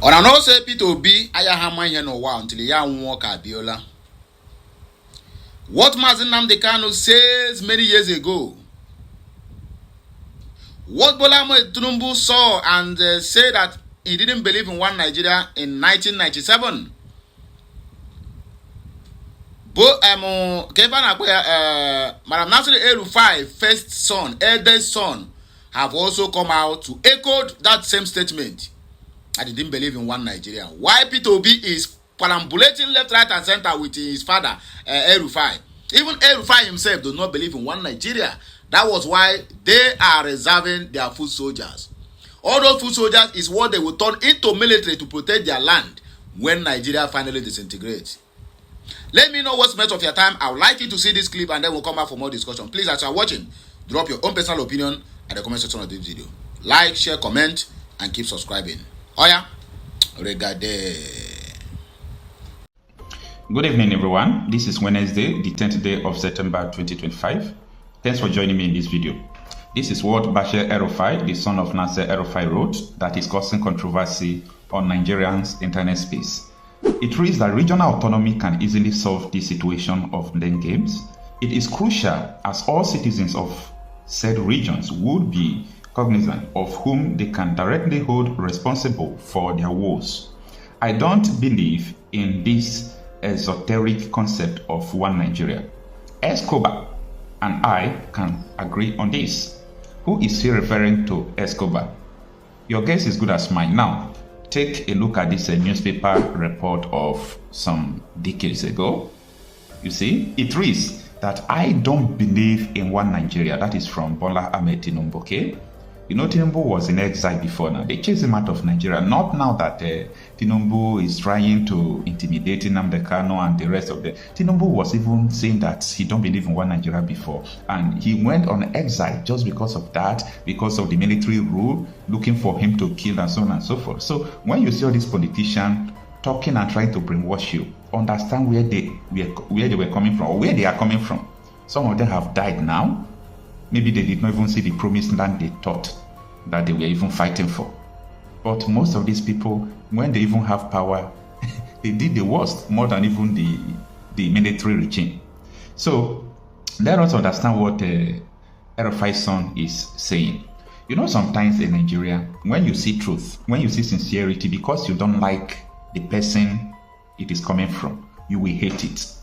Or I know say Peter Obi ayahama here no wa until ya walk Abiola. What Mazi Nnamdi Kanu says many years ago. What Bola Ahmed Tinubu saw and said that he didn't believe in one Nigeria in 1997. But Madam Nasir El-Rufai, first son, eldest son, have also come out to echo that same statement. I didn't believe in one Nigeria. Why Peter Obi is perambulating left, right, and center with his father, El-Rufai. Even El-Rufai himself does not believe in one Nigeria. That was why they are reserving their foot soldiers. All those foot soldiers is what they will turn into military to protect their land when Nigeria finally disintegrates. Let me know what's much of your time. I would like you to see this clip and then we'll come back for more discussion. Please, as you are watching, drop your own personal opinion at the comment section of this video. Like, share, comment, and keep subscribing. Oya, regardez. Good evening, everyone. This is Wednesday, the 10th day of September 2025. Thanks for joining me in this video. This is what Bashir El-Rufai, the son of Nasser El-Rufai, wrote that is causing controversy on Nigerians' internet space. It reads that regional autonomy can easily solve the situation of land games. It is crucial as all citizens of said regions would be cognizant of whom they can directly hold responsible for their woes. I don't believe in this esoteric concept of one Nigeria. Escobar and I can agree on this. Who is he referring to? Escobar. Your guess is good as mine. Now, take a look at this newspaper report of some decades ago. You see, it reads that I don't believe in one Nigeria. That is from Bola Ahmed Tinubu, okay? You know, Tinubu was in exile before now. They chased him out of Nigeria. Not now that Tinubu is trying to intimidate Nnamdi Kanu and the rest of the... Tinubu was even saying that he don't believe in one Nigeria before. And he went on exile just because of that, because of the military rule, looking for him to kill and so on and so forth. So when you see all these politicians talking and trying to brainwash you, understand where they were coming from or where they are coming from. Some of them have died now. Maybe they did not even see the promised land they thought that they were even fighting for. But most of these people, when they even have power, they did the worst, more than even the military regime. So let us understand what El-Rufai's son is saying. You know, sometimes in Nigeria, when you see truth, when you see sincerity, because you don't like the person it is coming from, you will hate it.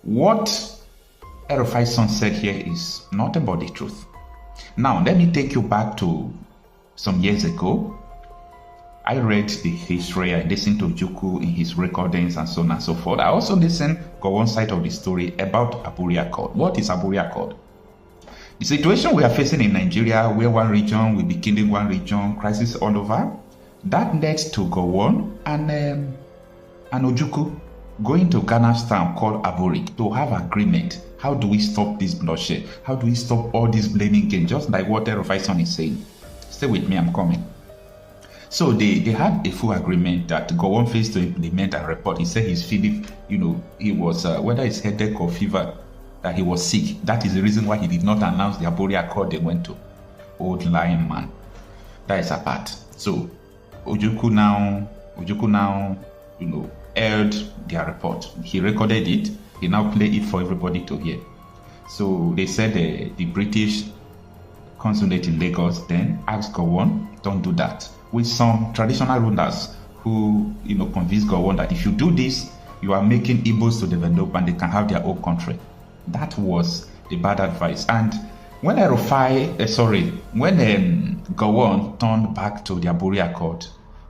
What El-Rufai's son said here is nothing but the truth. Now, let me take you back to some years ago. I read the history, I listened to Juku in his recordings and so on and so forth. I also listened to one side of the story about Aburi Accord. What is Aburi Accord? The situation we are facing in Nigeria, where one region will be killing one region, crisis all over, that led to Gowon and Ojuku going to Ghana's town called Aburi to have agreement. How do we stop this bloodshed? How do we stop all this blaming game? Just like what El-Rufai's son is saying. Stay with me, I'm coming. So they had a full agreement that Gowon faced to implement and report. He said he's feeling, he was, whether it's headache or fever, that he was sick. That is the reason why he did not announce the Aburi Accord they went to. Old lying man. That is apart. So Ojuku now, aired their report. He recorded it. He now play it for everybody to hear. So they said the British consulate in Lagos then asked Gowon, don't do that. With some traditional rulers who convinced Gowon that if you do this, you are making Igbos to develop and they can have their own country. That was the bad advice. And when Gowon turned back to the Aburi Accord,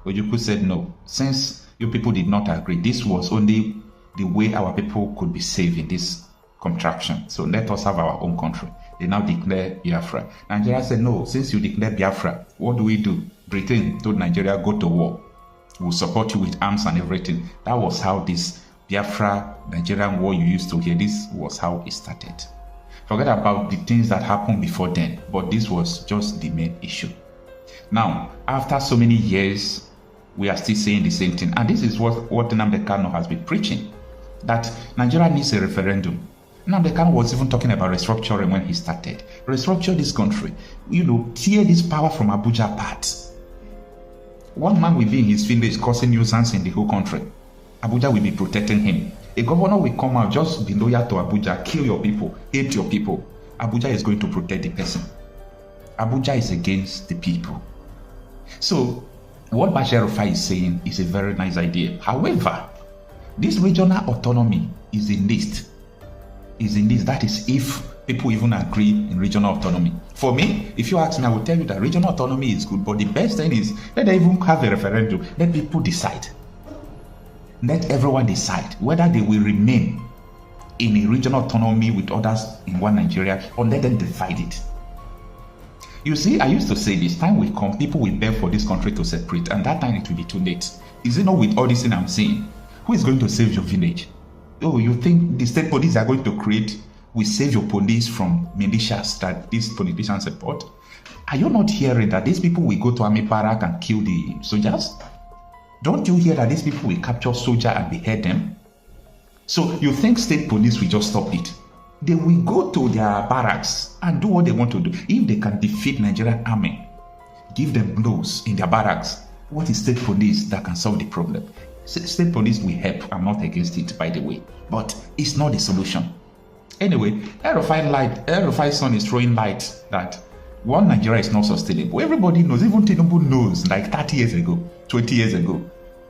Ojuku said no, since you people did not agree, this was only the way our people could be saved in this contraction. So let us have our own country. They now declare Biafra. Nigeria said, no, since you declare Biafra, what do? Britain told Nigeria, go to war. We'll support you with arms and everything. That was how this Biafra Nigerian war you used to hear, this was how it started. Forget about the things that happened before then, but this was just the main issue. Now, after so many years, we are still saying the same thing. And this is what Nnamdi Kanu has been preaching, that Nigeria needs a referendum. Nnamdi Kanu was even talking about restructuring when he started. Restructure this country. Tear this power from Abuja apart. One man will be in his village causing nuisance in the whole country. Abuja will be protecting him. A governor will come out, just be loyal to Abuja, kill your people, hate your people. Abuja is going to protect the person. Abuja is against the people. So, what Bashir El-Rufai is saying is a very nice idea. However, this regional autonomy is in list. That is if people even agree in regional autonomy. For me, if you ask me, I will tell you that regional autonomy is good, but the best thing is let them even have a referendum. Let people decide. Let everyone decide whether they will remain in a regional autonomy with others in one Nigeria, or let them divide it. You see, I used to say this time will come, people will beg for this country to separate, and that time it will be too late. Is it not with all this thing I'm saying? Who is going to save your village? Oh, you think the state police are going to create will save your police from militias that these politicians support? Are you not hearing that these people will go to army barrack and kill the soldiers? Don't you hear that these people will capture soldiers and behead them? So you think state police will just stop it? They will go to their barracks and do what they want to do. If they can defeat Nigerian army, give them blows in their barracks, what is state police that can solve the problem? State police will help. I'm not against it, by the way, but it's not the solution. Anyway, El-Rufai's son is throwing light that one Nigeria is not sustainable. Everybody knows, even Tinubu knows, like 30 years ago, 20 years ago,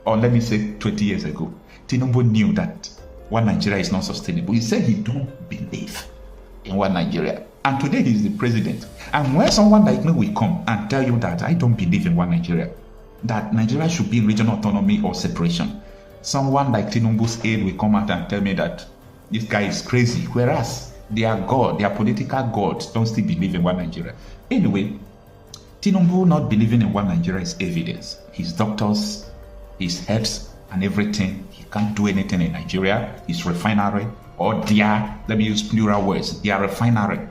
or let me say 20 years ago, Tinubu knew that one Nigeria is not sustainable. He said he don't believe in one Nigeria. And today he is the president. And when someone like me will come and tell you that I don't believe in one Nigeria, that Nigeria should be in regional autonomy or separation, someone like Tinubu's aide will come out and tell me that this guy is crazy, whereas their God, their political gods don't still believe in one Nigeria. Anyway, Tinubu not believing in one Nigeria is evidence. His doctors, his heads and everything, he can't do anything in Nigeria. His refinery, or their, let me use plural words, their refinery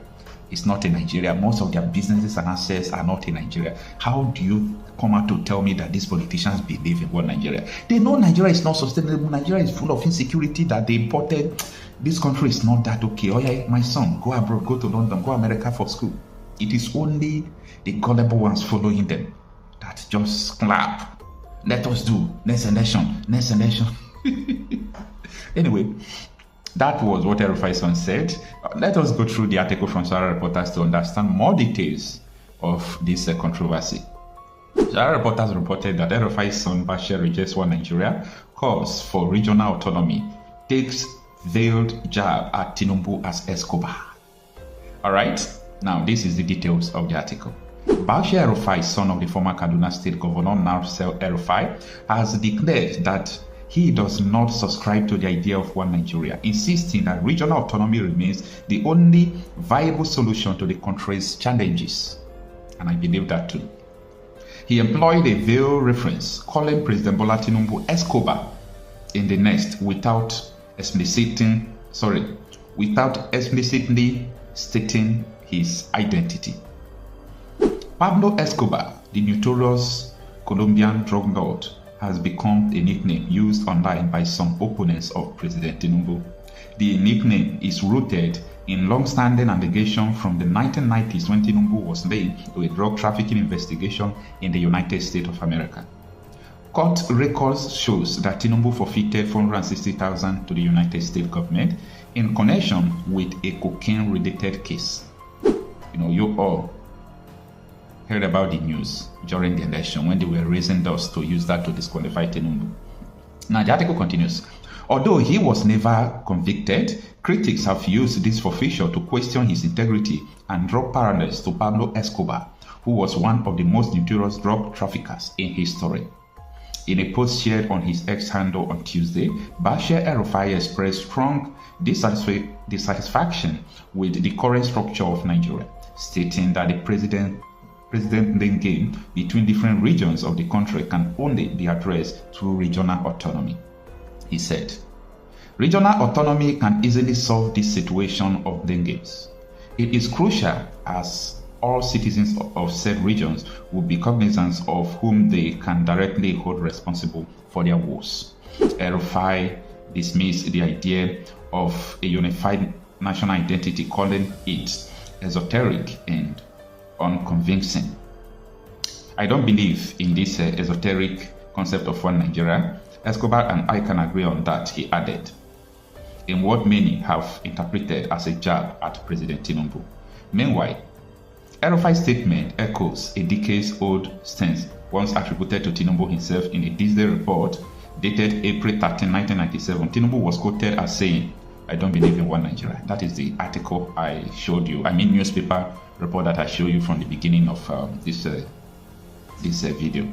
is not in Nigeria. Most of their businesses and assets are not in Nigeria. How do you come out to tell me that these politicians believe in one Nigeria? They know Nigeria is not sustainable. Nigeria is full of insecurity that they imported. This country is not that okay. Oh yeah, my son, go abroad, go to London, go America for school. It is only the gullible ones following them that just clap. Let us do next election, next election. Anyway, that was what El-Rufai's son said. Let us go through the article from Sahara Reporters to understand more details of this controversy. Sahara Reporters reported that El-Rufai's son Bashir rejects one Nigeria, calls for regional autonomy, takes veiled jab at Tinubu as Escobar. Alright, now this is the details of the article. Bashir El-Rufai, son of the former Kaduna State Governor Nasir El-Rufai, has declared that he does not subscribe to the idea of one Nigeria, insisting that regional autonomy remains the only viable solution to the country's challenges. And I believe that too. He employed a veiled reference, calling President Bola Tinubu Escobar in the next without explicitly stating his identity. Pablo Escobar, the notorious Colombian drug lord, has become a nickname used online by some opponents of President Tinubu. The nickname is rooted in long-standing allegation from the 1990s when Tinubu was linked to a drug trafficking investigation in the United States of America. Court records shows that Tinubu forfeited $460,000 to the United States government in connection with a cocaine-related case. You all heard about the news during the election when they were raising dust to use that to disqualify Tinubu. Now the article continues. Although he was never convicted, critics have used this forfeiture to question his integrity and draw parallels to Pablo Escobar, who was one of the most notorious drug traffickers in history. In a post shared on his X handle on Tuesday, Bashir El-Rufai expressed strong dissatisfaction with the current structure of Nigeria, stating that the president-led game between different regions of the country can only be addressed through regional autonomy. He said, regional autonomy can easily solve this situation of blame games. It is crucial as all citizens of said regions will be cognizant of whom they can directly hold responsible for their woes. El-Rufai dismissed the idea of a unified national identity, calling it esoteric and unconvincing. I don't believe in this esoteric concept of one Nigeria. Escobar and I can agree on that, he added, in what many have interpreted as a jab at President Tinubu. Meanwhile, El-Rufai's statement echoes a decades-old stance once attributed to Tinubu himself in a Disney report dated April 13, 1997. Tinubu was quoted as saying, "I don't believe in one Nigeria." That is the article I showed you. I mean, newspaper report that I showed you from the beginning of this video.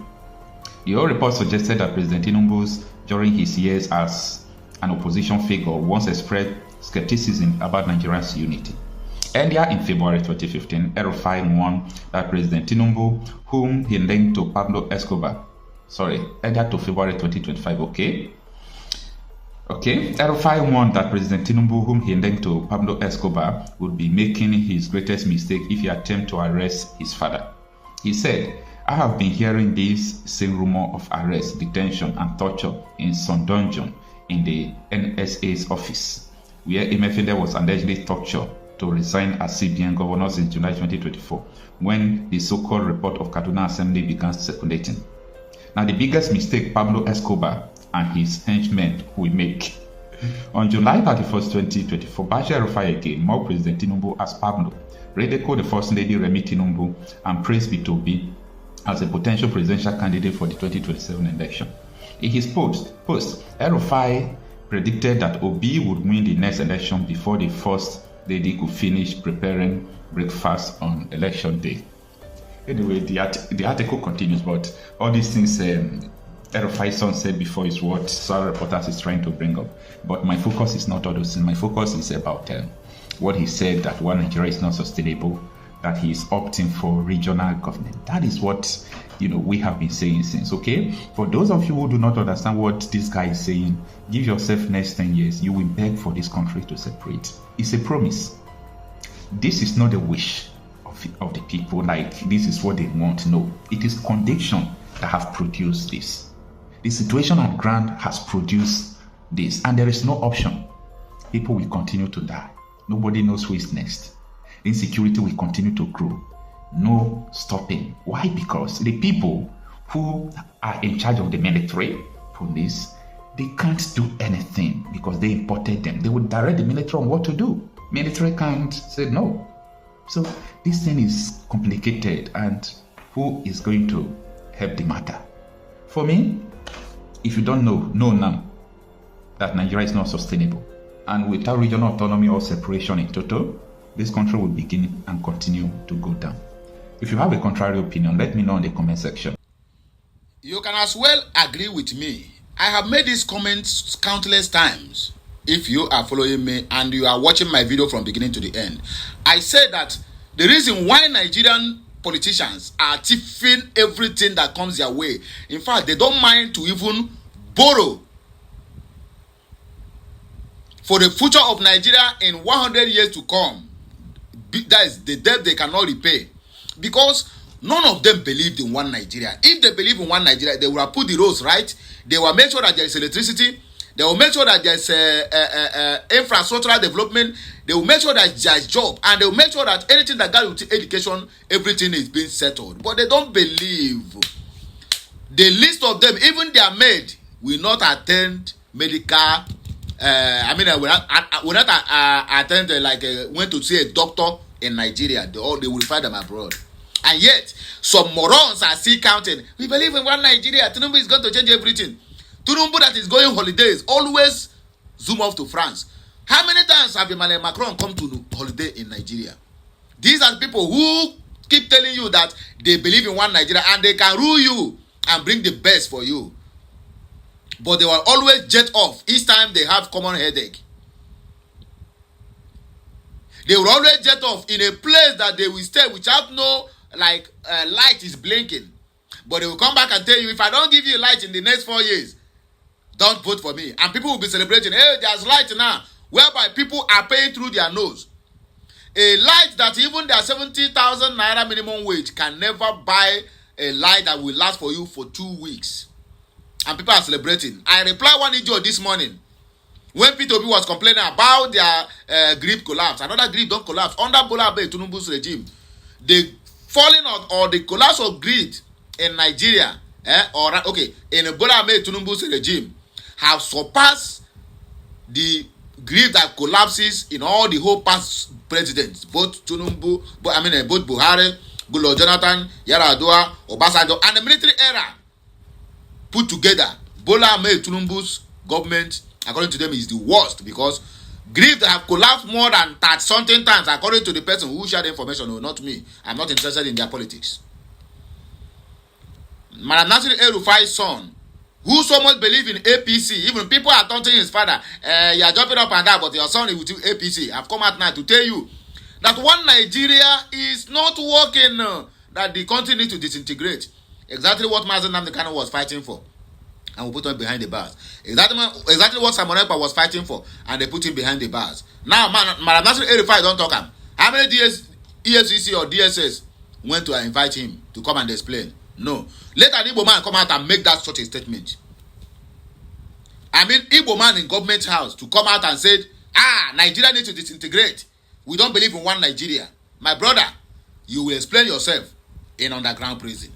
The whole report suggested that President Tinubu, during his years as an opposition figure, once expressed skepticism about Nigeria's unity. Earlier in February 2015, El-Rufai warned that President Tinubu, whom he linked to Pablo Escobar, earlier to February 2025, El-Rufai warned that President Tinubu, whom he linked to Pablo Escobar, would be making his greatest mistake if he attempted to arrest his father. He said, "I have been hearing this same rumor of arrest, detention, and torture in some dungeon in the NSA's office, where Emefiele was allegedly tortured to resign as CBN governor since July 2024, when the so-called report of Kaduna Assembly began circulating." Now, the biggest mistake Pablo Escobar and his henchmen will make. On July 31st, 2024, Bashir El-Rufai again mocked President Tinubu as Pablo, ridiculed the First Lady Remi Tinubu, and praised P2B as a potential presidential candidate for the 2027 election. In his post, El-Rufai predicted that Obi would win the next election before the First Lady could finish preparing breakfast on election day. Anyway, the article continues, but all these things El-Rufai's son said before is what Star Reporters is trying to bring up. But my focus is not all those things. My focus is about what he said, that one Nigeria is not sustainable, that he is opting for regional government. That is what we have been saying since. Okay, for those of you who do not understand what this guy is saying, give yourself next 10 years, you will beg for this country to separate. It's a promise. This is not a wish of the people, like this is what they want. No, it is condition that have produced this. The situation at ground has produced this, and there is no option. People will continue to die. Nobody knows who is next. Insecurity will continue to grow. No stopping. Why? Because the people who are in charge of the military, police, they can't do anything because they imported them. They would direct the military on what to do. Military can't say no. So this thing is complicated, and who is going to help the matter? For me, if you don't know now that Nigeria is not sustainable, and without regional autonomy or separation in total, this country will begin and continue to go down. If you have a contrary opinion, let me know in the comment section. You can as well agree with me. I have made these comments countless times. If you are following me and you are watching my video from beginning to the end, I said that the reason why Nigerian politicians are thieving everything that comes their way, in fact, they don't mind to even borrow for the future of Nigeria in 100 years to come. That is the debt they cannot repay, because none of them believed in one Nigeria. If they believe in one Nigeria, they will have put the roads right. They will make sure that there is electricity. They will make sure that there is infrastructural development. They will make sure that there is job, and they will make sure that anything that got with education, everything is being settled. But they don't believe. The list of them, even their maid, will not attend medical. Will not attend went to see a doctor in Nigeria. They will find them abroad. And yet, some morons are still counting. We believe in one Nigeria. Tinubu is going to change everything. Tinubu that is going holidays always zoom off to France. How many times have Emmanuel Macron come to holiday in Nigeria? These are people who keep telling you that they believe in one Nigeria and they can rule you and bring the best for you. But they will always jet off each time they have common headache. They will always jet off in a place that they will stay without no light is blinking. But they will come back and tell you, if I don't give you light in the next 4 years, don't vote for me. And people will be celebrating, hey, there's light now, whereby people are paying through their nose. A light that even their 70,000 naira minimum wage can never buy a light that will last for you for 2 weeks. And people are celebrating. I replied one idiot this morning when P2B was complaining about their grip collapse. Another grip don't collapse. Under Bola Tinubu's regime, the falling of or the collapse of grid in Nigeria, in Bola Ahmed Tinubu's regime, have surpassed the grief that collapses in all the whole past presidents, both Tinubu, both Buhari, Goodluck Jonathan, Yar'Adua, Obasanjo, and the military era put together. Bola Ahmed Tinubu's government, according to them, is the worst because grief that have collapsed more than 30-something times, according to the person who shared the information. No, not me. I'm not interested in their politics. Madam Nasir El-Rufai's son, who so much believe in APC, even people are taunting his father, you are jumping up and down, but your son is with APC. I've come out now to tell you that one Nigeria is not working, that the country needs to disintegrate. Exactly what Mazen Nnamdi Kanu was fighting for, and we put him behind the bars. Exactly what Simon Ekpa was fighting for, and they put him behind the bars. Now, Madam Nasir El-Rufai don't talk him. How many EFCC or DSS went to invite him to come and explain? No. Let an Igbo man come out and make that such a statement. I mean, Igbo man in government house to come out and say, Nigeria needs to disintegrate. We don't believe in one Nigeria. My brother, you will explain yourself in underground prison.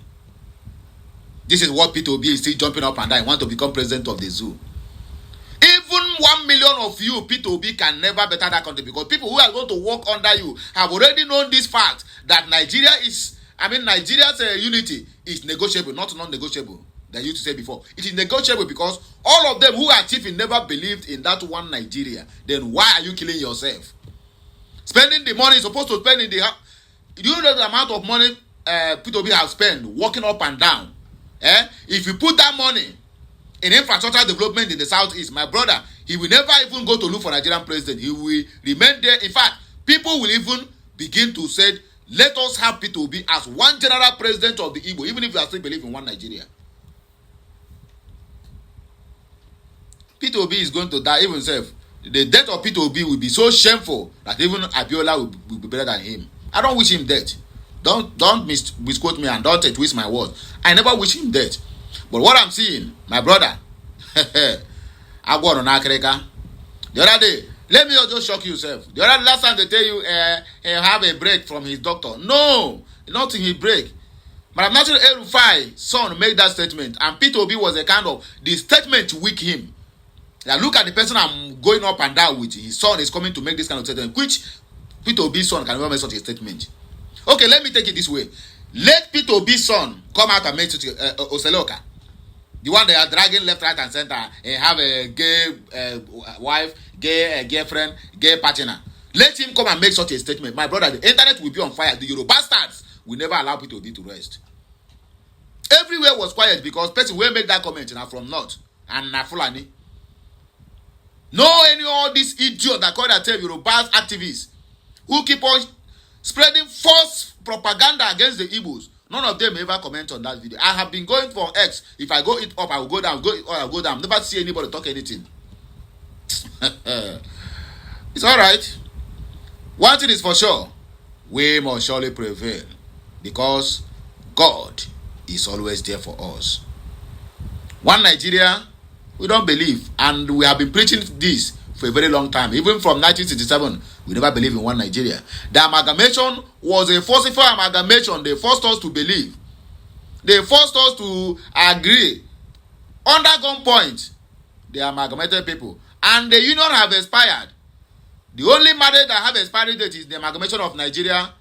This is what Peter Obi is still jumping up and down. Want to become president of the zoo. Even 1 million of you, Peter Obi can never better that country, because people who are going to work under you have already known this fact that Nigeria's unity is negotiable, not non-negotiable. They used to say before. It is negotiable because all of them who are chiefing never believed in that one Nigeria. Then why are you killing yourself? Spending the money supposed to spend in the... Do you know the amount of money Peter Obi has spent walking up and down? If you put that money in infrastructure development in the southeast, my brother, he will never even go to look for Nigerian president. He will remain there. In fact, people will even begin to say, let us have Peter Obi as one general president of the Igbo, even if you are still believing in one Nigeria. Peter Obi is going to die even himself. The death of Peter Obi will be so shameful that even Abiola will be better than him. I don't wish him death. Don't misquote me and don't twist my words. I never wish him death. But what I'm seeing, my brother, I go on Akreka. The other day, let me just shock you, self. The other last time they tell you have a break from his doctor. No, nothing he break. But I'm not sure El-Rufai son made that statement, and Peter Obi was a kind of the statement to weak him. Now look at the person I'm going up and down with. His son is coming to make this kind of statement, which Peter Obi's son can never make such a statement. Okay, let me take it this way. Let Peter Obi's son come out and make such Oseloka. The one they are dragging left, right, and center and have a gay wife, gay girlfriend, gay partner. Let him come and make such a statement. My brother, the internet will be on fire. The Yoruba bastards will never allow Peter Obi to rest. Everywhere was quiet because person will make that comment now from North and na Fulani. No any all these idiots that call themselves Yoruba activists who keep on spreading false propaganda against the Igbos. None of them ever comment on that video. I have been going for X. If I go it up, I will go down. Go it up, I will go down. Never see anybody talk anything. It's all right. One thing is for sure. We must surely prevail. Because God is always there for us. One Nigeria, we don't believe. And we have been preaching this for a very long time. Even from 1967, we never believed in one Nigeria. The amalgamation was a forceful amalgamation. They forced us to believe. They forced us to agree. Under gunpoint, they amalgamated people. And the union have expired. The only marriage that have expired date is the amalgamation of Nigeria.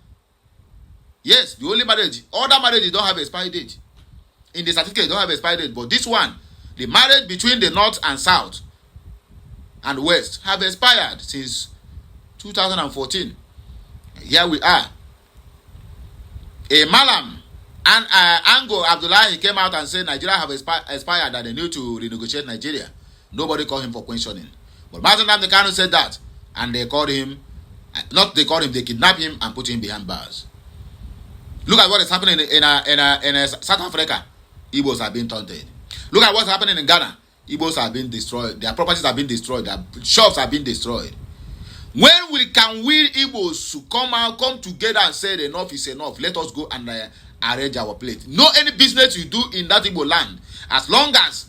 Yes, the only marriage. Other marriages don't have expired date. In the certificate, don't have expired date. But this one, the marriage between the North and South and West have expired since 2014. Here we are. A Malam and Ango Abdullahi came out and said Nigeria have expired that they need to renegotiate Nigeria. Nobody called him for questioning. But Mazen Nnamdi Kanu said that, and they called him, they kidnapped him and put him behind bars. Look at what is happening in South Africa. Igbos are being taunted. Look at what's happening in Ghana. Igbos are being destroyed. Their properties are being destroyed. Their shops are being destroyed. When can we Igbos come together and say enough is enough? Let us go and arrange our plate. No any business you do in that Igbo land. As long as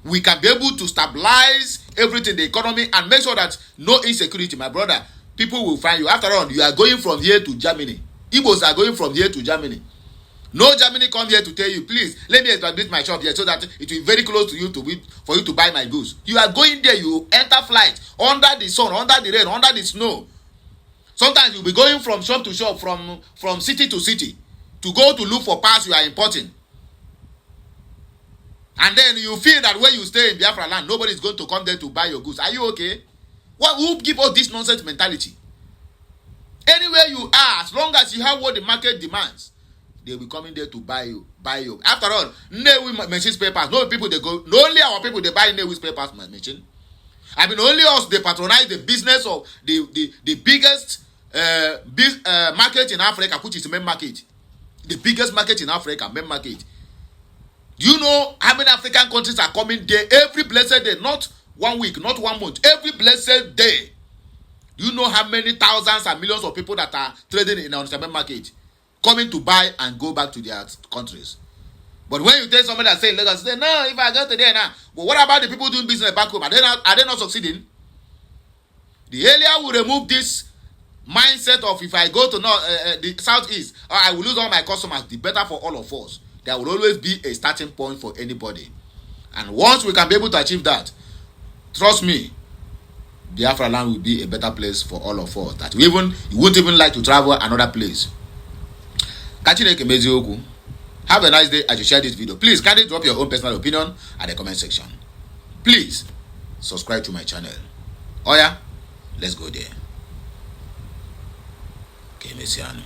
we can be able to stabilize everything, the economy, and make sure that no insecurity, my brother, people will find you. After all, you are going from here to Germany. Igbos are going from here to Germany. No Germany come here to tell you, please, let me establish my shop here so that it will be very close to you for you to buy my goods. You are going there, you enter flight, under the sun, under the rain, under the snow. Sometimes you'll be going from shop to shop, from city to city, to go to look for parts you are importing. And then you feel that when you stay in Biafra land, nobody is going to come there to buy your goods. Are you okay? Who give us this nonsense mentality? Anywhere you are, as long as you have what the market demands, they will be coming there to buy you. After all, Nnewi machines papers. No people they go. No only our people they buy Nnewi's papers machine. I mean, only us they patronize the business of the biggest market in Africa, which is the main market. The biggest market in Africa, main market. Do you know how many African countries are coming there every blessed day? Not 1 week, not 1 month. Every blessed day. Do you know how many thousands and millions of people that are trading in the main market coming to buy and go back to their countries? But when you tell somebody that say Lagos, say no, if I go to there now. But what about the people doing business back home? Are they not succeeding? The earlier we remove this mindset of if I go to the southeast, I will lose all my customers, the better for all of us. There will always be a starting point for anybody. And once we can be able to achieve that, trust me, Biafra land will be a better place for all of us. That you won't even like to travel another place. Have a nice day as you share this video. Please kindly drop your own personal opinion at the comment section. Please subscribe to my channel. Oh yeah, let's go there. Okay, Messiano.